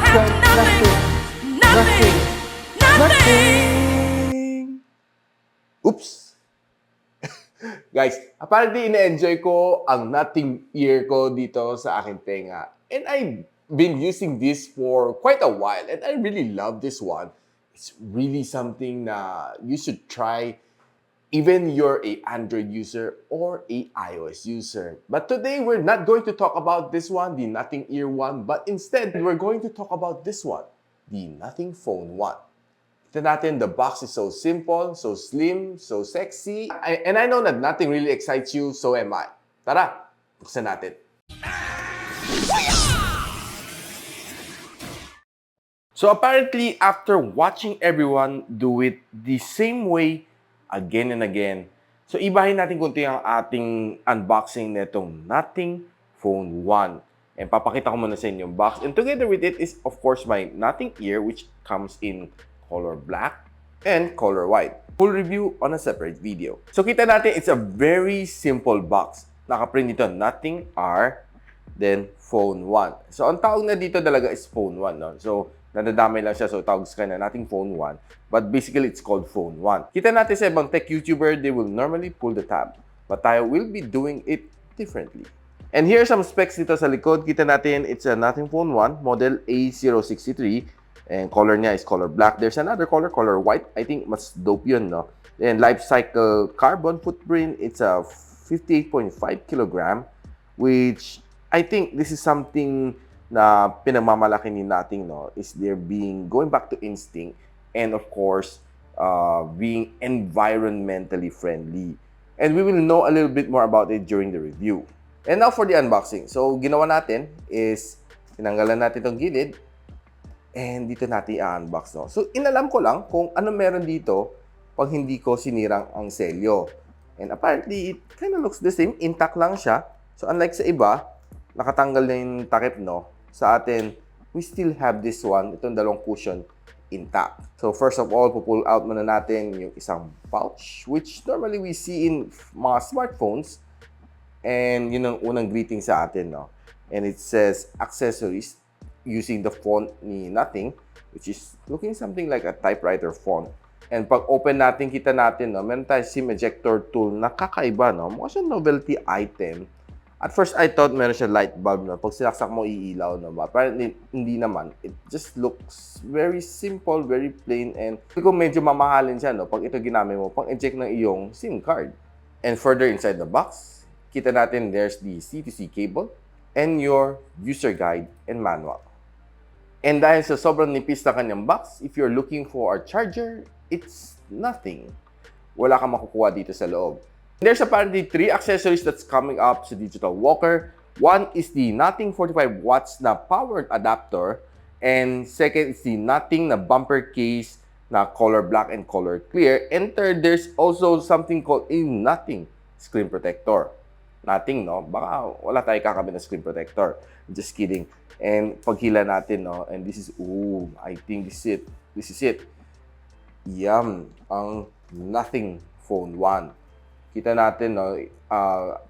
have nothing. Nothing. Nothing. Oops. Guys, apparently ina-enjoy ko ang nothing ear ko dito sa aking tenga. And I've been using this for quite a while and I really love this one. It's really something na you should try even you're a Android user or a iOS user. But today we're not going to talk about this one, the nothing ear one, but instead we're going to talk about this one, the nothing phone one. Ito natin, the box is so simple, so slim, so sexy. And I know that nothing really excites you, so am I. Tara, buksan natin. So apparently, after watching everyone do it the same way again and again, so ibahin natin kunti ang ating unboxing nitong Nothing Phone 1. And papakita ko muna sa inyo yung box. And together with it is, of course, my Nothing Ear, which comes in color black and color white. Full review on a separate video. So kita natin, it's a very simple box. Nakaprint dito, Nothing R, then Phone 1. So ang tawag na dito talaga is Phone 1. No? So nadadamay lang siya, so tawag sa kanya Nothing Phone 1. But basically, it's called Phone 1. Kita natin sa ibang tech YouTuber, they will normally pull the tab. But tayo will be doing it differently. And here are some specs dito sa likod. Kita natin, it's a Nothing Phone 1, model A063. And color niya is color black. There's another color, color white. I think mas dope yun, no? Then life cycle carbon footprint, it's a 58.5 kilogram, which I think this is something na pinagmamalaki ni natin, no? Is there being, going back to instinct, and of course, being environmentally friendly. And we will know a little bit more about it during the review. And now for the unboxing. So, ginawa natin is, tinanggalan natin itong gilid, and dito natin i-unbox, no? So, inalam ko lang kung ano meron dito pag hindi ko sinirang ang selyo. And apparently, it kind of looks the same. Intact lang siya. So, unlike sa iba, nakatanggal na yung takip, no? Sa atin, we still have this one, itong dalawang cushion, intact. So, first of all, pull out muna natin yung isang pouch, which normally we see in mga smartphones. And yun ang unang greeting sa atin, no? And it says, accessories, using the font ni Nothing, which is looking something like a typewriter font. And pag open natin, kita natin, no, meron tayong SIM ejector tool na kakaiba, no? Mukha siyang novelty item. At first, I thought meron siya light bulb, no? Pag sinaksak mo, iilaw, no? But apparently, hindi naman. It just looks very simple, very plain, and kung medyo mamahalin siya, no? Pag ito ginamit mo, pang-eject ng iyong SIM card. And further inside the box, kita natin there's the C2C cable and your user guide and manual. And dahil sa sobrang nipis na kanyang box, if you're looking for a charger, it's nothing. Wala kang makukuha dito sa loob. There's apparently 3 accessories that's coming up sa digital walker. One is the Nothing 45 watts na powered adapter. And second is the Nothing na bumper case na color black and color clear. And third, there's also something called a Nothing screen protector. Nothing, no? Baka wala tayo kakabit na screen protector. Just kidding. And paghila natin, no? And this is, ooh, I think this is it. This is it. Yum. Ang Nothing Phone 1. Kita natin, no?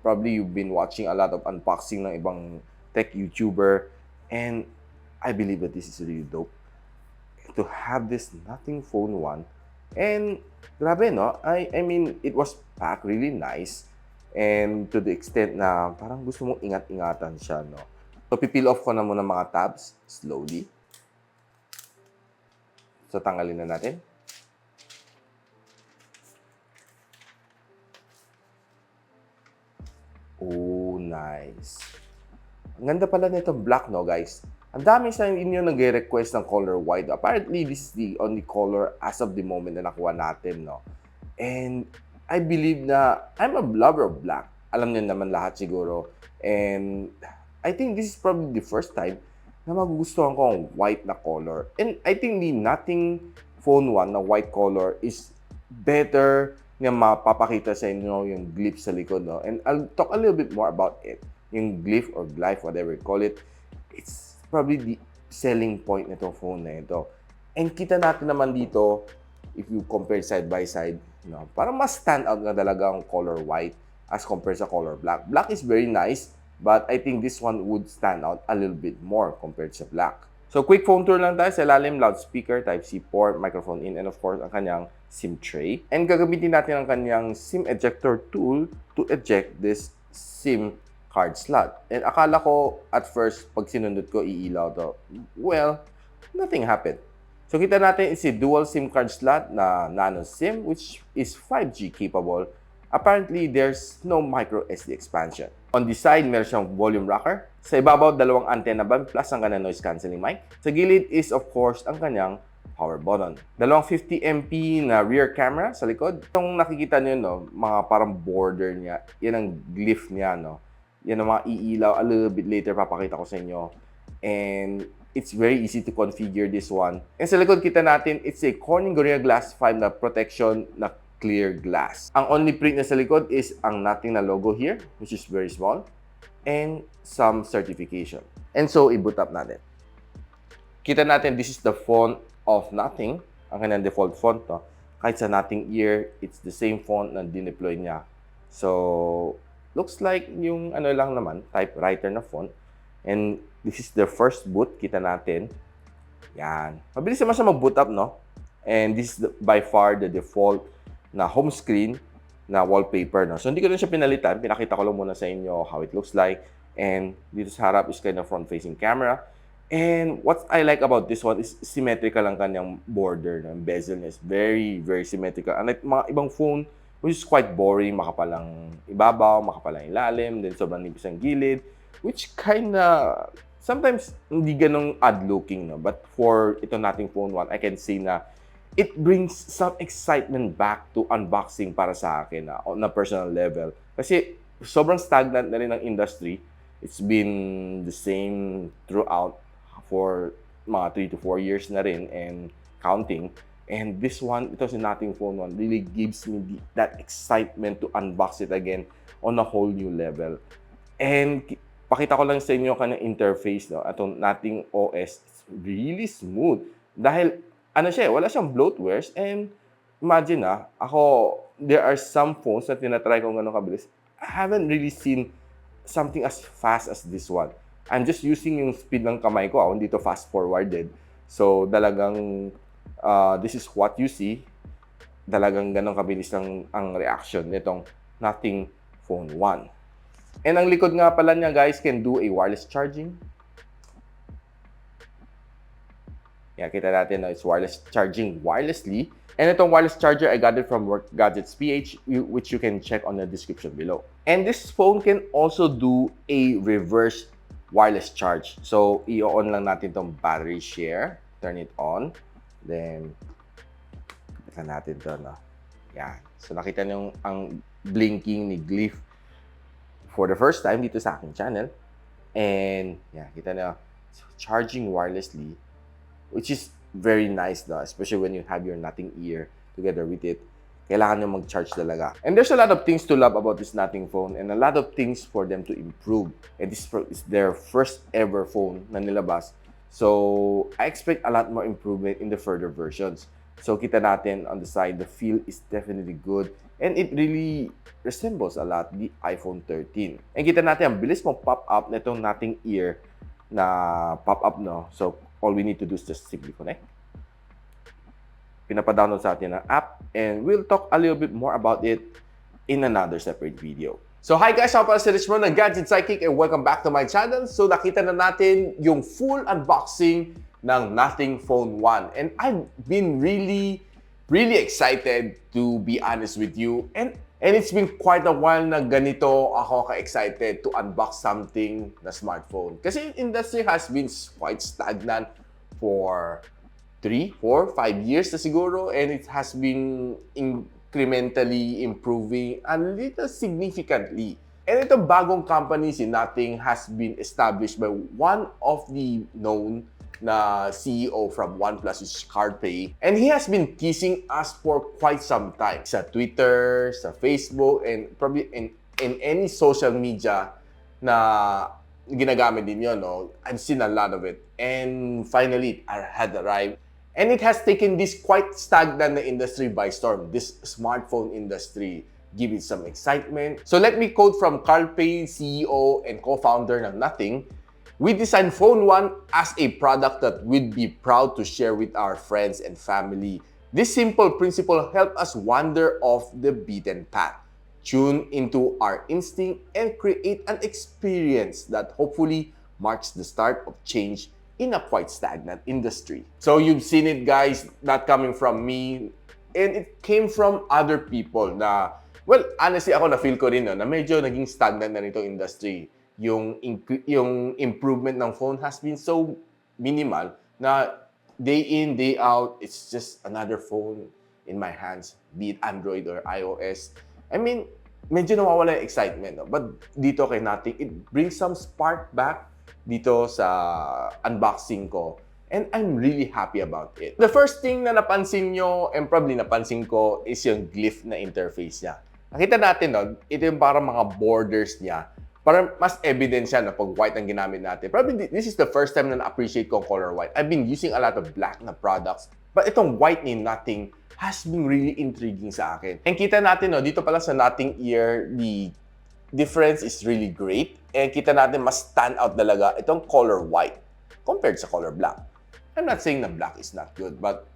Probably you've been watching a lot of unboxing ng ibang tech YouTuber. And I believe that this is really dope. To have this Nothing Phone 1. And grabe, no? I mean, it was packed really nice. And to the extent na parang gusto mong ingat-ingatan siya, no? So, pipeel off ko na muna mga tabs slowly. So, tanggalin na natin. Oh, nice. Ang ganda pala nitong black, no, guys? Ang dami sa inyo nag-request ng color white. Apparently, this is the only color as of the moment na nakuha natin, no? And I believe na I'm a lover of black. Alam niyo naman lahat siguro. And I think this is probably the first time na magugustuhan ko ang white na color. And I think the Nothing Phone 1 na white color is better na mapapakita sa inyo yung glyph sa likod, no? And I'll talk a little bit more about it. Yung glyph or glyph, whatever you call it, it's probably the selling point nitong phone na ito. And kita natin naman dito, if you compare side by side, no, parang mas stand out na talaga ang color white as compared sa color black. Black is very nice, but I think this one would stand out a little bit more compared sa black. So, quick phone tour lang tayo sa ilalim, loudspeaker, Type-C port, microphone in, and of course, ang kanyang SIM tray. And gagamitin natin ang kanyang SIM ejector tool to eject this SIM card slot. And akala ko at first, pag sinundot ko, iilaw to. Well, nothing happened. So, kita natin is a dual SIM card slot na nano SIM, which is 5G capable. Apparently, there's no micro SD expansion. On the side, meron siyang volume rocker. Sa ibabaw, dalawang antenna band plus ang kanyang noise cancelling mic. Sa gilid is, of course, ang kanyang power button. Dalawang 50MP na rear camera sa likod. Itong nakikita niyo, no, mga parang border niya, yan ang glyph niya, no. Yan ang mga iilaw. A little bit later, papakita ko sa inyo. And it's very easy to configure this one. And sa likod, kita natin, it's a Corning Gorilla Glass 5 na protection na clear glass. Ang only print na sa likod is ang Nothing na logo here, which is very small, and some certification. And so, i-boot up natin. Kita natin, this is the font of Nothing, ang kanyang default font. No? Kahit sa Nothing Ear, it's the same font na dineploy niya. So, looks like yung ano lang naman, typewriter na font. And this is the first boot, kita natin. Yan. Mabilis naman siya mag-boot up, no? And this is by far the default na home screen na wallpaper, no? So, hindi ko rin siya pinalitan. Pinakita ko lang muna sa inyo how it looks like. And dito sa harap is kind of front-facing camera. And what I like about this one is symmetrical ang kanyang border. No? Bezel niya is very, very symmetrical. Unlike mga ibang phone, which is quite boring. Makapalang ibabaw, makapalang ilalim, then sobrang nipis ang gilid. Which kinda, sometimes hindi ganong odd-looking. No? But for ito nating phone 1, I can say na it brings some excitement back to unboxing para sa akin on a personal level. Kasi sobrang stagnant na rin ang industry. It's been the same throughout for mga 3 to 4 years na rin and counting. And this one, ito si Nothing Phone 1, really gives me that excitement to unbox it again on a whole new level. And pakita ko lang sa inyo kanyang interface, no? Atong Nothing OS, it's really smooth. Dahil ano siya, wala siyang bloatwares. And imagine there are some phones na tinatry kong gano'ng kabilis. I haven't really seen something as fast as this one. I'm just using yung speed ng kamay ko. Hindi to fast forwarded. So, dalagang, this is what you see. Dalagang gano'ng kabilis ang reaction nitong Nothing Phone 1. And ang likod nga pala niya, guys, can do a wireless charging. Yeah, kita natin na it's wireless charging wirelessly. And itong wireless charger, I got it from Gadget.ph, which you can check on the description below. And this phone can also do a reverse wireless charge. So, i-on lang natin itong battery share. Turn it on. Then, kita natin ito, no? Yan. So, nakita niyo ang blinking ni Glyph for the first time dito sa aking channel. And, yeah, kita niyo, charging wirelessly, which is very nice, no? Especially when you have your Nothing Ear together with it. Kailangan nyo mag-charge talaga. And there's a lot of things to love about this Nothing phone and a lot of things for them to improve. And this is their first ever phone na nilabas. So, I expect a lot more improvement in the further versions. So, kita natin on the side, the feel is definitely good. And it really resembles a lot the iPhone 13. And kita natin, ang bilis mo pop-up na itong Nothing Ear na pop-up, no? So, all we need to do is just simply connect. Pinapadownload sa atin ang app, and we'll talk a little bit more about it in another separate video. So hi guys, ako pala si Richmond ng Gadget Sidekick and welcome back to my channel. So nakita na natin yung full unboxing ng Nothing Phone 1. And I've been really excited, to be honest with you. And it's been quite a while na ganito ako ka-excited to unbox something na smartphone. Kasi industry has been quite stagnant for 3, 4, 5 years na siguro, and it has been incrementally improving a little significantly. And itong bagong company, si Nothing, has been established by one of the known na CEO from OnePlus, which is CarPay. And he has been teasing us for quite some time. Sa Twitter, sa Facebook, and probably in any social media na ginagamit din yun, no? I've seen a lot of it. And finally, it had arrived. And it has taken this quite stagnant na industry by storm, this smartphone industry. Give it some excitement. So let me quote from CarPay CEO and co-founder ng Nothing. We designed Phone 1 as a product that we'd be proud to share with our friends and family. This simple principle helped us wander off the beaten path, tune into our instinct, and create an experience that hopefully marks the start of change in a quite stagnant industry. So you've seen it, guys, not coming from me, and it came from other people na, well, honestly, ako na-feel ko rin no, na medyo naging stagnant na nitong industry. Yung improvement ng phone has been so minimal na day in, day out, it's just another phone in my hands, be it Android or iOS. I mean, medyo nawawala yung excitement. No? But dito kay Nothing, it brings some spark back dito sa unboxing ko. And I'm really happy about it. The first thing na napansin nyo, and probably napansin ko, is yung glyph na interface niya. Nakita natin, no? Ito yung parang mga borders niya. Parang mas evidence siya na pag white ang ginamit natin. Probably this is the first time na na-appreciate ko color white. I've been using a lot of black na products. But itong white ni Nothing has been really intriguing sa akin. And kita natin, no, dito pala sa Nothing ear, the difference is really great. And kita natin mas stand out talaga itong color white compared sa color black. I'm not saying na black is not good, but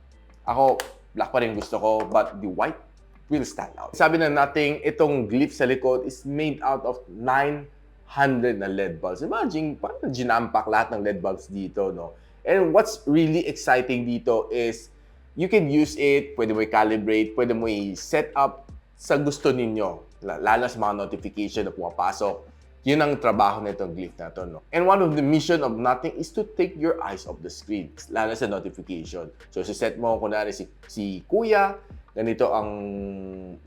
ako, black pa rin gusto ko, but the white will stand out. Sabi na Nothing, itong glyph sa likod is made out of 900 na LED bulbs. Imagine, parang ginampak lahat ng LED bulbs dito, no? And what's really exciting dito is you can use it, pwede mo i-calibrate, pwede mo i-set up sa gusto ninyo. Lalo sa mga notification na pumapasok. Yun ang trabaho na itong glyph na to, no? And one of the mission of Nothing is to take your eyes off the screen, lalo sa notification. So, set mo, kunwari si Kuya, ganito ang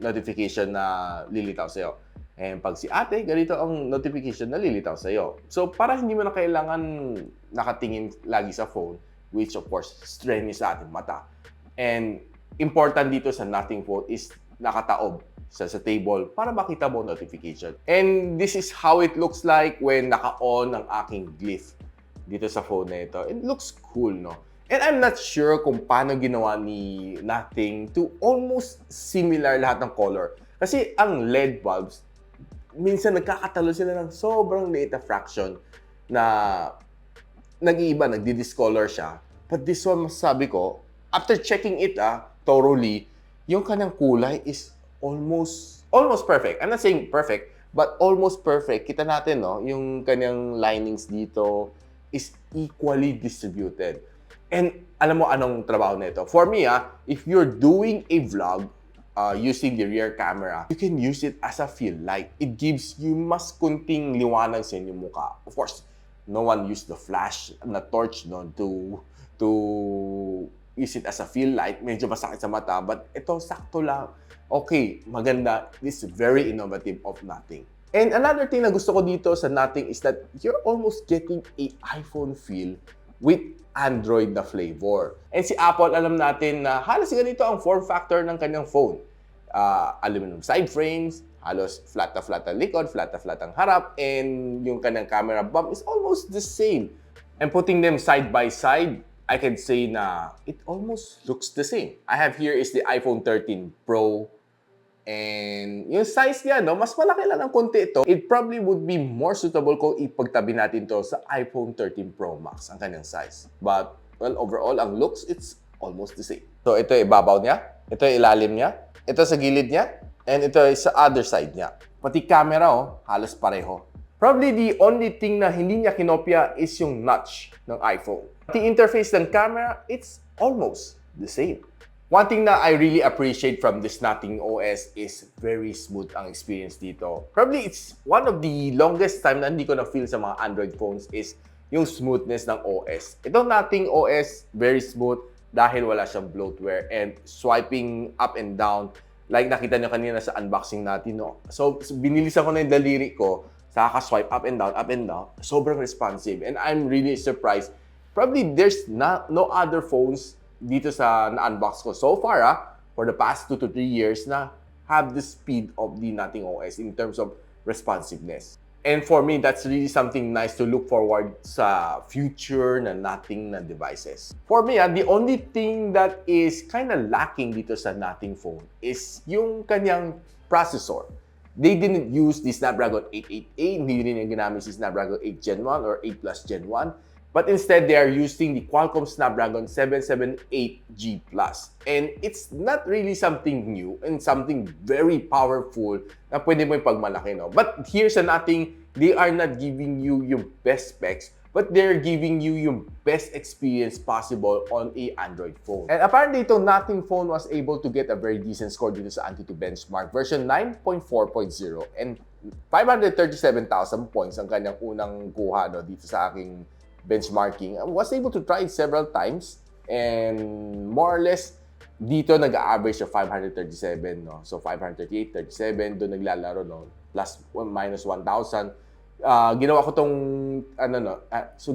notification na lilitaw sa'yo. And pag si ate, ganito ang notification na lilitaw sa'yo. So, para hindi mo na kailangan nakatingin lagi sa phone, which of course, strenuous sa ating mata. And important dito sa Nothing phone is nakataob sa table para makita mo notification. And this is how it looks like when naka-on ang aking glyph dito sa phone na ito. It looks cool, no? And I'm not sure kung paano ginawa ni Nothing to almost similar lahat ng color. Kasi ang LED bulbs, minsan nagkakatalo sila ng sobrang liit na fraction na nag-iiba, nagdi-discolor siya. But this one, masasabi ko, after checking it thoroughly, yung kanyang kulay is almost perfect. I'm not saying perfect, but almost perfect. Kita natin, no, yung kanyang linings dito is equally distributed. And alam mo anong trabaho nito? For me, if you're doing a vlog using the rear camera, you can use it as a fill light. It gives you mas kunting liwanag sa inyong mukha. Of course, no one used the flash na torch, no, to use it as a fill light. Medyo masakit sa mata, but ito sakto lang. Okay, maganda. This is very innovative of Nothing. And another thing na gusto ko dito sa Nothing is that you're almost getting a iPhone feel with Android na flavor. And si Apple, alam natin na halos ganito ang form factor ng kanyang phone. Aluminum side frames, halos flat ang likod, flat ang harap, and yung kanyang camera bump is almost the same. And putting them side by side, I can say na it almost looks the same. I have here is the iPhone 13 Pro. And yung size niya, no, mas malaki lang ng konti ito. It probably would be more suitable kung ipagtabi natin to sa iPhone 13 Pro Max, ang kanyang size. But, well, overall, ang looks, it's almost the same. So, ito yung ibabaw niya, ito yung ilalim niya, ito sa gilid niya, and ito yung sa other side niya. Pati camera, halos pareho. Probably the only thing na hindi niya kinopya is yung notch ng iPhone. The interface ng camera, it's almost the same. One thing na I really appreciate from this Nothing OS is very smooth ang experience dito. Probably it's one of the longest time na hindi ko na-feel sa mga Android phones is yung smoothness ng OS. Itong Nothing OS, very smooth dahil wala siyang bloatware and swiping up and down. Like nakita nyo kanina sa unboxing natin, no? So binilisan ko na yung daliri ko, saka swipe up and down, sobrang responsive. And I'm really surprised. Probably there's no other phones dito sa na-unbox ko so far, for the past 2 to 3 years na have the speed of the Nothing OS in terms of responsiveness. And for me, that's really something nice to look forward sa future na Nothing na devices. For me, the only thing that is kind of lacking dito sa Nothing phone is yung kanyang processor. They didn't use the Snapdragon 888, hindi rin yung ginamit si Snapdragon 8 Gen 1 or 8 Plus Gen 1. But instead, they are using the Qualcomm Snapdragon 778G Plus. And it's not really something new and something very powerful na pwede mo yung pagmalaki, no? But here's nothing, they are not giving you yung best specs, but they're giving you yung best experience possible on a Android phone. And apparently, itong Nothing phone was able to get a very decent score dito sa Antutu benchmark version 9.4.0 and 537,000 points ang kanyang unang kuha, no, dito sa aking benchmarking. I was able to try it several times and more or less dito nag-average sa 537, no? So 538, 37, doon naglalaro, no? Plus minus 1,000. Ginawa ko tong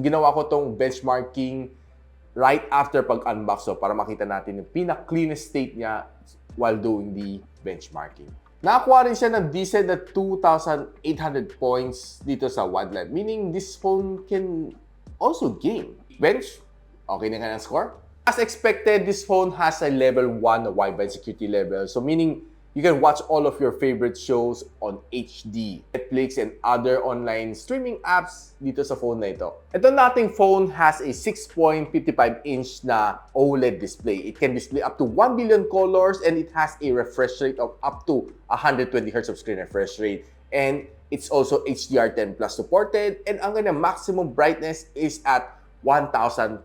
ginawa ko tong benchmarking right after pag-unbox, so para makita natin yung pinaka-cleanest state niya while doing the benchmarking. Nakakuha rin siya ng decent na 2,800 points dito sa Wadland, meaning this phone can also game. Bench, okay na ka ng score? As expected, this phone has a level 1 wideband security level. So meaning, you can watch all of your favorite shows on HD, Netflix, and other online streaming apps dito sa phone na ito. Ito nating phone has a 6.55-inch na OLED display. It can display up to 1 billion colors and it has a refresh rate of up to 120 Hz of screen refresh rate. And it's also HDR10 Plus supported, and ang kanyang maximum brightness is at 1,200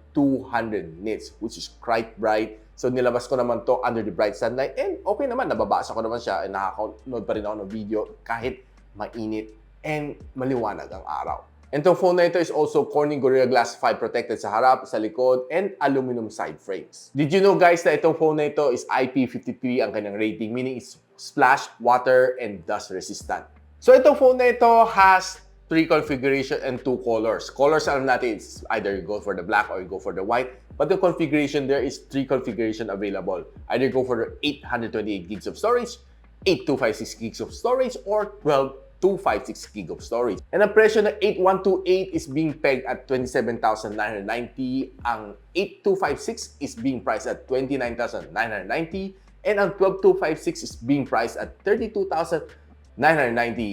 nits, which is quite bright. So nilabas ko naman to under the bright sunlight, and okay naman, nababasa ko naman siya, and nakaka-load pa rin ako ng video kahit mainit and maliwanag ang araw. And itong phone na ito is also Corning Gorilla Glass 5 protected sa harap, sa likod, and aluminum side frames. Did you know guys na itong phone na ito is IP53 ang kanyang rating, meaning it's splash, water, and dust resistant. So itong phone na ito has 3 configuration and 2 colors. Colors, alam natin, it's either you go for the black or you go for the white. But the configuration, there is 3 configuration available. Either go for the 828 gigs of storage, 8256 gigs of storage, or 12256 gigs of storage. And ang presyo na 8128 is being pegged at 27,990. Ang 8256 is being priced at 29,990. And ang 12256 is being priced at 32,990.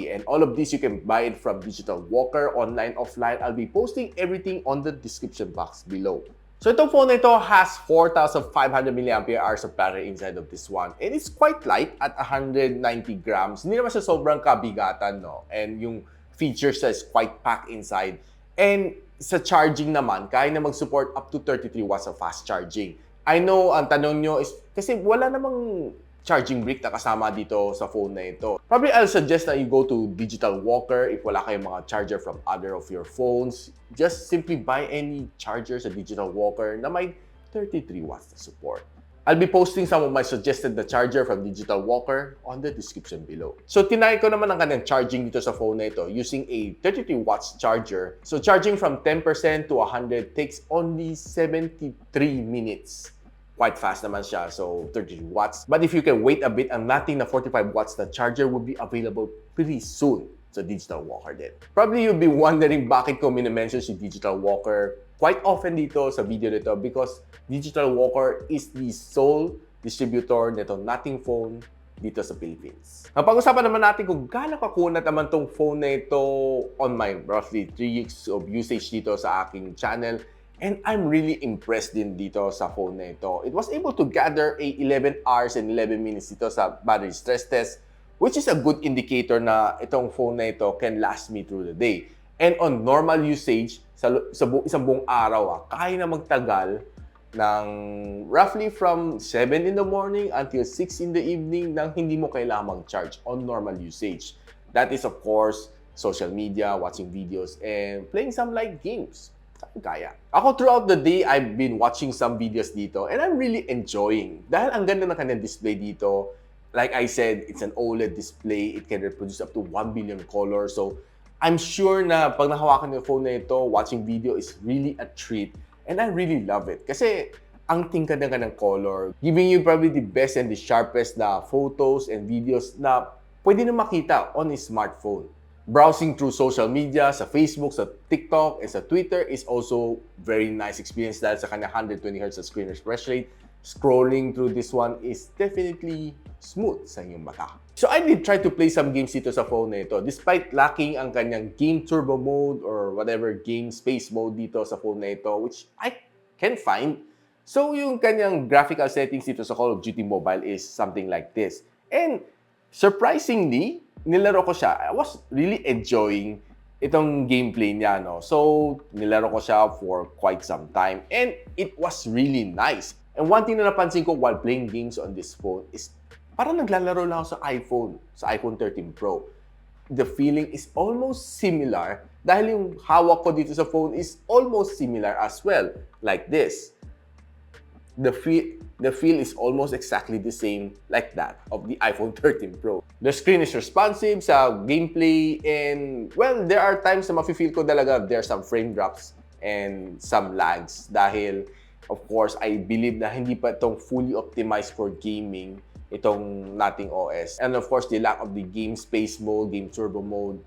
And all of this you can buy it from Digital Walker, online, offline. I'll be posting everything on the description box below. So itong phone na ito has 4,500 mAh of battery inside of this one. And it's quite light at 190 grams. Hindi naman siya sobrang kabigatan, no? And yung features is quite packed inside. And sa charging naman, kaya na mag-support up to 33 watts of fast charging. I know, ang tanong nyo is, kasi wala namang charging brick na kasama dito sa phone na ito. Probably I'll suggest that you go to Digital Walker if wala kayong mga charger from other of your phones. Just simply buy any charger sa Digital Walker na may 33 watts na support. I'll be posting some of my suggested na charger from Digital Walker on the description below. So tinry ko naman ang kanyang charging dito sa phone na ito using a 33 watts charger. So charging from 10% to 100 takes only 73 minutes. Quite fast naman siya, so 33 watts. But if you can wait a bit, ang nating na 45 watts na charger will be available pretty soon sa Digital Walker din. Probably you'll be wondering bakit ko minimension si Digital Walker quite often dito sa video nito because Digital Walker is the sole distributor nito Nothing phone dito sa Philippines. Napag-usapan naman natin kung gaano kakunat naman tong phone na ito on my roughly 3 weeks of usage dito sa aking channel. And I'm really impressed din dito sa phone na ito. It was able to gather a 11 hours and 11 minutes dito sa battery stress test, which is a good indicator na itong phone na ito can last me through the day. And on normal usage, isang buong araw, kaya na magtagal ng roughly from 7 in the morning until 6 in the evening nang hindi mo kailangang mag-charge on normal usage. That is, of course, social media, watching videos, and playing some light games. Kaya. Ako throughout the day, I've been watching some videos dito and I'm really enjoying. Dahil ang ganda ng kanyang display dito, like I said, it's an OLED display. It can reproduce up to 1 billion colors. So, I'm sure na pag nahawakan yung phone na ito, watching video is really a treat. And I really love it. Kasi, ang tingkad na ng color, giving you probably the best and the sharpest na photos and videos na pwede na makita on a smartphone. Browsing through social media, sa Facebook, sa TikTok, and sa Twitter is also very nice experience dahil sa kanya 120Hz sa screen refresh rate. Scrolling through this one is definitely smooth sa inyong mata. So I did try to play some games dito sa phone na ito. Despite lacking ang kanyang game turbo mode or whatever game space mode dito sa phone na ito, which I can find. So yung kanyang graphical settings dito sa Call of Duty Mobile is something like this. And surprisingly, nilaro ko siya. I was really enjoying itong gameplay niya, no? So, nilaro ko siya for quite some time and it was really nice. And one thing na napansin ko while playing games on this phone is parang naglalaro lang ako sa iPhone 13 Pro. The feeling is almost similar dahil yung hawak ko dito sa phone is almost similar as well, like this. The feel is almost exactly the same like that of the iPhone 13 Pro. The screen is responsive sa gameplay and, well, there are times na mafe-feel ko talaga there are some frame drops and some lags dahil, of course, I believe na hindi pa itong fully optimized for gaming itong nating OS. And of course, the lack of the game space mode, game turbo mode,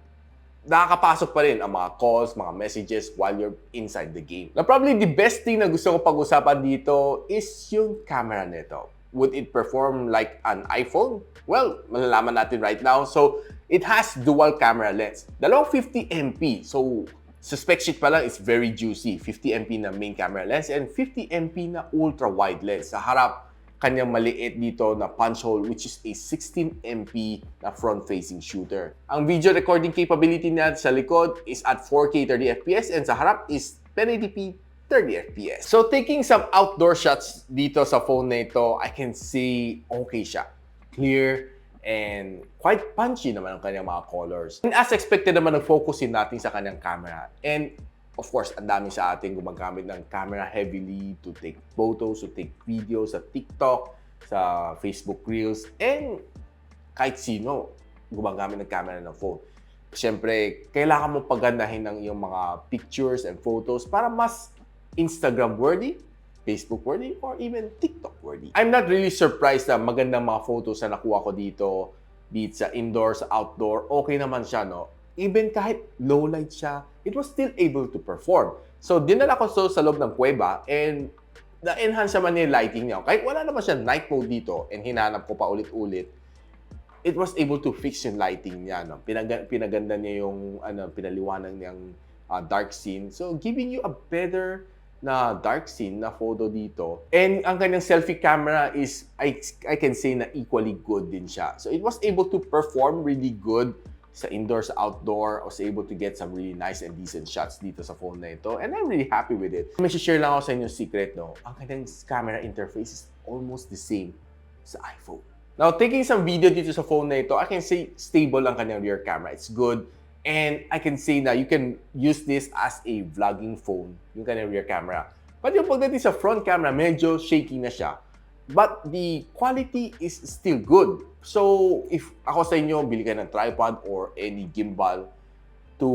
nakakapasok pa rin ang mga calls, mga messages while you're inside the game. Now, probably the best thing na gusto ko pag-usapan dito is yung camera nito. Would it perform like an iPhone? Well, malalaman natin right now. So, it has dual camera lens. Dalawang 50MP. So, sa spec sheet pa lang, it's very juicy. 50MP na main camera lens and 50MP na ultra-wide lens. Sa harap, kanyang maliit dito na punch hole which is a 16MP na front-facing shooter. Ang video recording capability niya sa likod is at 4K 30fps and sa harap is 1080p 30fps. So taking some outdoor shots dito sa phone na ito, I can see okay siya. Clear and quite punchy naman ang kanyang mga colors. And as expected naman, nag-focusin natin sa kanyang camera. And of course, ang dami sa ating gumagamit ng camera heavily to take photos, to take videos sa TikTok, sa Facebook Reels, and kahit sino gumagamit ng camera ng phone. Siyempre, kailangan mo pagandahin ng iyong mga pictures and photos para mas Instagram-worthy, Facebook-worthy, or even TikTok-worthy. I'm not really surprised na magandang mga photos na nakuha ko dito, be it sa indoor, sa outdoor, okay naman siya, no? Even kahit low light siya, it was still able to perform. So, dinala ko sa loob ng kuweba and na-enhance naman yung lighting niya. Kahit wala naman siya night mode dito and hinanap ko pa ulit-ulit, it was able to fix yung lighting niya. No? Pinaganda niya yung pinaliwanag niyang dark scene. So, giving you a better na dark scene na photo dito. And ang kanyang selfie camera is, I can say na equally good din siya. So, it was able to perform really good sa indoor, sa outdoor. I was able to get some really nice and decent shots dito sa phone na ito. And I'm really happy with it. May share lang ako sa inyo secret, no? Ang kanyang camera interface is almost the same sa iPhone. Now, taking some video dito sa phone na ito, I can say stable ang kanyang rear camera. It's good. And I can say na you can use this as a vlogging phone, yung kanyang rear camera. But yung pagdating sa front camera, medyo shaky na siya. But the quality is still good. So, if ako sa inyo, bili kayo ng tripod or any gimbal to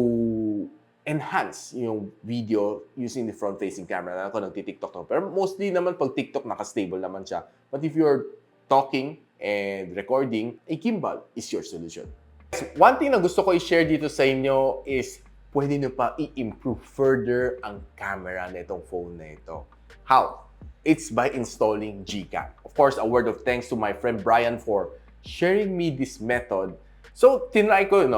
enhance yung video using the front-facing camera. Ako nagti-TikTok to. Pero mostly naman pag TikTok, naka-stable naman siya. But if you're talking and recording, a gimbal is your solution. One thing na gusto ko i-share dito sa inyo is pwede nyo pa i-improve further ang camera na itong phone na ito. How? It's by installing Gcam. Of course, a word of thanks to my friend Brian for sharing me this method. So, tinry ko,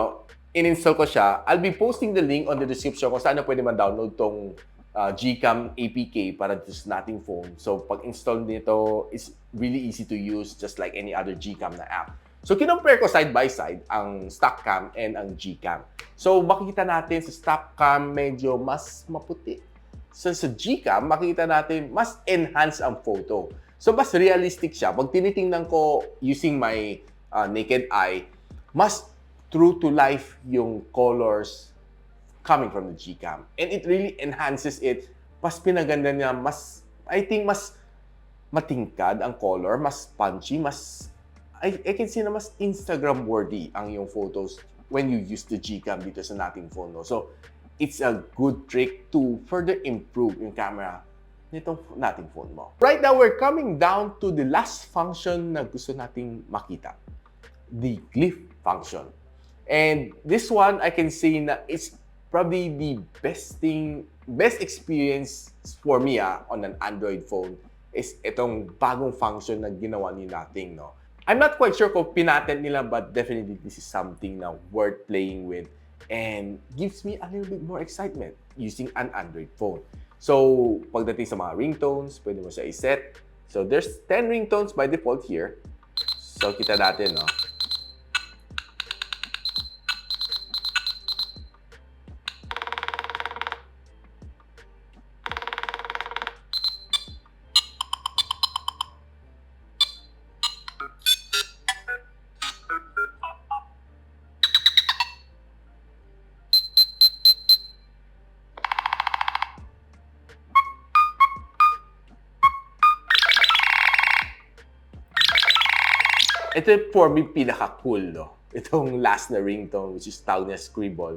in-install ko siya. I'll be posting the link on the description kung saan na pwede man-download tong Gcam APK para sa nating phone. So, pag-install nito, it's really easy to use just like any other Gcam na app. So, kinompare ko side by side ang stock cam and ang Gcam. So, makikita natin sa stock cam medyo mas maputi. So, sa Gcam, makita natin mas enhance ang photo. So, mas realistic siya. Pag tinitingnan ko using my naked eye, mas true to life yung colors coming from the Gcam. And it really enhances it. Mas pinaganda niya, I think mas matingkad ang color, mas punchy, I can see na mas Instagram-worthy ang yung photos when you use the Gcam dito sa nating phone. No? So, it's a good trick to further improve yung camera nitong nating phone mo. Right now, we're coming down to the last function na gusto nating makita. The glyph function. And this one, I can say na it's probably the best experience for me on an Android phone is itong bagong function na ginawa ni Nating, no? I'm not quite sure kung pinatent nila, but definitely this is something na worth playing with and gives me a little bit more excitement using an Android phone. So, pagdating sa mga ringtones, pwede mo siya iset. So, there's 10 ringtones by default here. So, kita natin, no? Ito for me pinaka-cool, no? Itong last na ringtone, which is tawag na Scribble.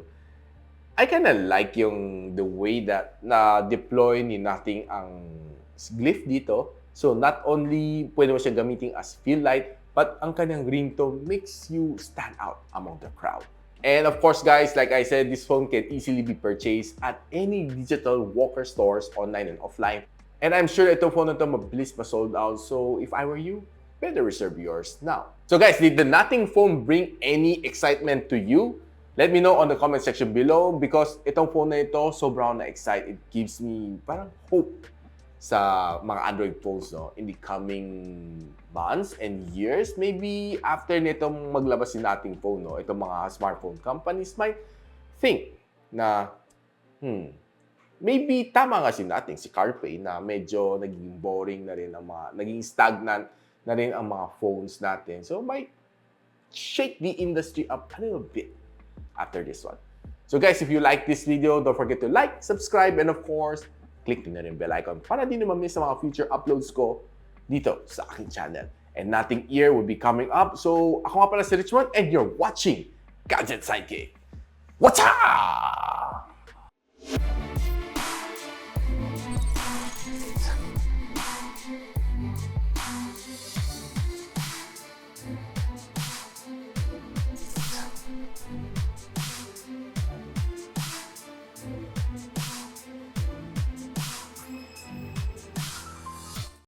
I kinda like the way that na-deploy ni Nothing ang glyph dito. So not only pwede mo siya gamitin as fill light, but ang kanyang ringtone makes you stand out among the crowd. And of course, guys, like I said, this phone can easily be purchased at any digital walker stores, online and offline. And I'm sure itong phone na ito mabilis ma-sold out. So if I were you, better reserve yours now. So guys, did the Nothing phone bring any excitement to you? Let me know on the comment section below because itong phone na ito, sobrang na-excite. It gives me parang hope sa mga Android phones, no, in the coming months and years. Maybe after nitong maglabas si Nothing phone, no, itong mga smartphone companies might think na, maybe tama nga si Nothing, si CarPlay, na medyo naging boring na rin ang mga, naging stagnant na rin ang mga phones natin. So, might shake the industry up a little bit after this one. So guys, if you like this video, don't forget to like, subscribe, and of course, click din na rin bell icon para di naman miss sa mga future uploads ko dito sa aking channel. And Nothing Ear will be coming up. So, ako nga pala si Richmond and you're watching Gadget Sidekick. What's up?